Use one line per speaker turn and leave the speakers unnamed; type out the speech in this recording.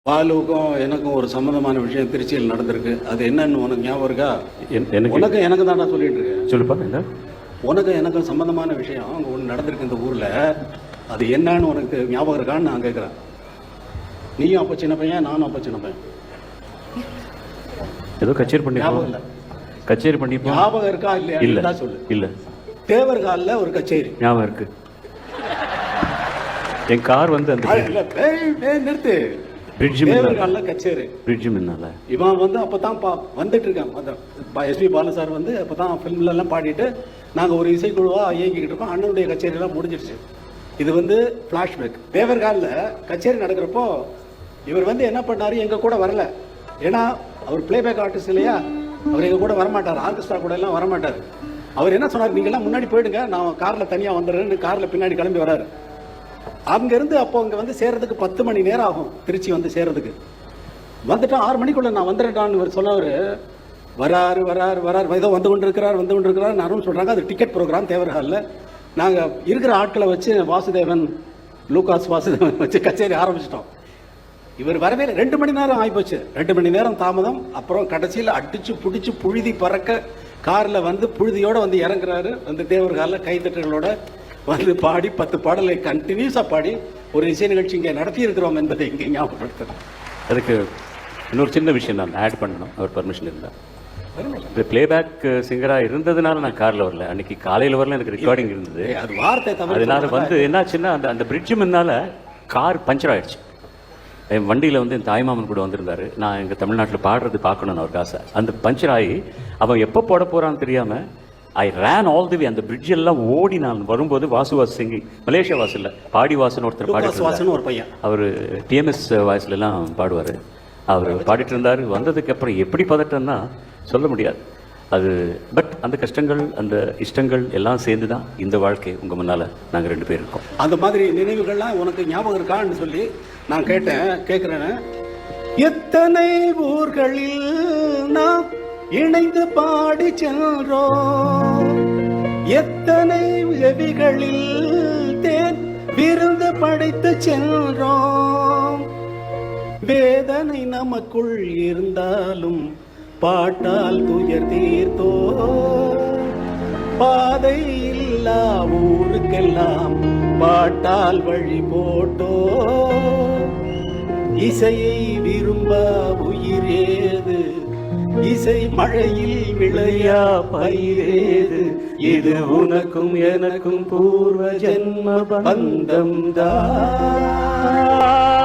பாலுக்கும் எனக்கும் ஒரு சம்மந்தமான விஷயம் திருச்சியில் நடந்திருக்கு. அது என்னன்னு உனக்கு ஞாபகம் இருக்கா?
எனக்கு
எனக்கு தான்டா சொல்லிட்டு இருக்கேன்.
சொல்லுப்பா. என்ன
உனக்கு எனக்கும் சம்மந்தமான விஷயம் அங்கே ஒன்று நடந்திருக்கு இந்த ஊரில். அது என்னன்னு உனக்கு ஞாபகம் இருக்கான்னு நான் கேட்குறேன். நீயும் அப்போ சின்ன பையன், நானும் அப்போ சின்ன பையன்.
ஏதோ கச்சேரி பண்ணி
ஞாபகம் இல்லை.
கச்சேரி பண்ணி
ஞாபகம் இருக்கா இல்லையா?
இல்ல
சொல்லு.
இல்ல,
தேவர்காலில் ஒரு கச்சேரி
ஞாபகம் இருக்கு. என் கார் வந்து அந்த
நிறுத்து. தேவர்காலில் கச்சேரி.
பிரிட்ஜ் முன்னால
இவன் வந்து அப்பதான் வந்துட்டு இருக்கான். எஸ்பி பாலு சார் வந்து அப்பதான் ஃபிலிம்ல எல்லாம் பாடிட்டு நாங்கள் ஒரு இசைக்குழுவா இயங்கிக்கிட்டு இருக்கோம். அண்ணனுடைய கச்சேரி எல்லாம் முடிஞ்சிடுச்சு. இது வந்து ஃபிளாஷ்பேக். தேவர்காலில் கச்சேரி நடக்கிறப்போ இவர் வந்து என்ன பண்ணாரு, எங்க கூட வரல. ஏன்னா அவர் பிளேபேக் ஆர்டிஸ்ட் இல்லையா, அவர் எங்க கூட வரமாட்டார், ஆர்கெஸ்ட்ரா கூட எல்லாம் வரமாட்டார். அவர் என்ன சொன்னார், நீங்க எல்லாம் முன்னாடி போயிடுங்க, நான் கார்ல தனியா வந்துடுறேன்னு கார்ல பின்னாடி கிளம்பி வராரு. அங்கிருந்து அப்போ அங்க வந்து சேர்றதுக்கு 10 மணி நேரம் ஆகும். திருச்சி வந்து சேர்றதுக்கு வந்துட்டோம். 6 மணிக்குள்ள நான் வந்துடுறான்னு இவர் சொன்னவர். வராரு வராரு வராரு ஏதோ வந்து கொண்டு இருக்கிறார் நானும் சொல்றாங்க. அது டிக்கெட் ப்ரோக்ராம் தேவர்காலில். நாங்கள் இருக்கிற ஆட்களை வச்சு வாசுதேவன், லூகாஸ் வாசுதேவன் வச்சு கச்சேரி ஆரம்பிச்சிட்டோம். இவர் வரவே 2 மணி நேரம் ஆகிப்போச்சு. 2 மணி நேரம் தாமதம். அப்புறம் கடைசியில் அடிச்சு பிடிச்சி புழுதி பறக்க காரில் வந்து புழுதியோட வந்து இறங்குறாரு. வந்து தேவர்காலில் கைத்தட்டுகளோட வந்து பாடி 10 பாடலை கண்டினியூஸாக பாடி ஒரு இசை நிகழ்ச்சி இங்கே நடத்தி இருக்கிறோம் என்பதை இங்கே ஞாபகப்படுத்துறேன்.
அதுக்கு இன்னொரு சின்ன விஷயம் நான் ஆட் பண்ணணும், அவர் பர்மிஷன் இருந்தால். இந்த பிளேபேக் சிங்கராக இருந்ததுனால நான் காரில் வரல. அன்னைக்கு காலையில் வரல, எனக்கு ரெக்கார்டிங் இருந்தது.
அது வார்த்தை தவிர
அதனால வந்து என்னாச்சுன்னா அந்த பிரிட்ஜு முன்னால கார் பஞ்சர் ஆயிடுச்சு. என் வண்டியில் வந்து என் தாய்மாமன் கூட வந்திருந்தாரு. நான் எங்கள் தமிழ்நாட்டில் பாடுறது பார்க்கணுன்னு அவருக்கு ஆசை. அந்த பஞ்சர் ஆகி அவன் எப்போ போட போகிறான்னு தெரியாமல் ஐ ரேன் ஆல் தி வே. அந்த பிரிட்ஜ் எல்லாம் ஓடி நான் வரும்போது வாசு சிங்கிங், மலேசியா வாசு இல்லை, பாடி வாசுன்னு ஒருத்தர் பாடிட்டு
ஒரு பையன், அவர்
டிஎம்எஸ் வாய்ஸ்ல எல்லாம் பாடுவார். அவர் பாடிட்டு இருந்தார். வந்ததுக்கு அப்புறம் எப்படி பதட்டம்னா சொல்ல முடியாது அது. பட் அந்த கஷ்டங்கள் அந்த இஷ்டங்கள் எல்லாம் சேர்ந்து தான் இந்த வாழ்க்கை உங்கள் முன்னால் நாங்கள் 2 பேர் இருக்கோம்.
அந்த மாதிரி நினைவுகள்லாம் உனக்கு ஞாபகம் இருக்கான்னு சொல்லி நான் கேட்கிறேன். எத்தனை ஊர்களில் நாம் இணைந்து பாடி சென்றோம், எத்தனை செவிகளில் தேன் விருந்து படைத்து சென்றோம். வேதனை நமக்குள் இருந்தாலும் பாட்டால் துயர் தீர்த்தோ, பாதை இல்லா ஊருக்கெல்லாம் பாட்டால் வழி போட்டோ. இசையை விரும்ப உயிரேது, இசை மழையில் விளையா பயிரேது. இது உனக்கும் எனக்கும் பூர்வ ஜென்ம பந்தம் தான்.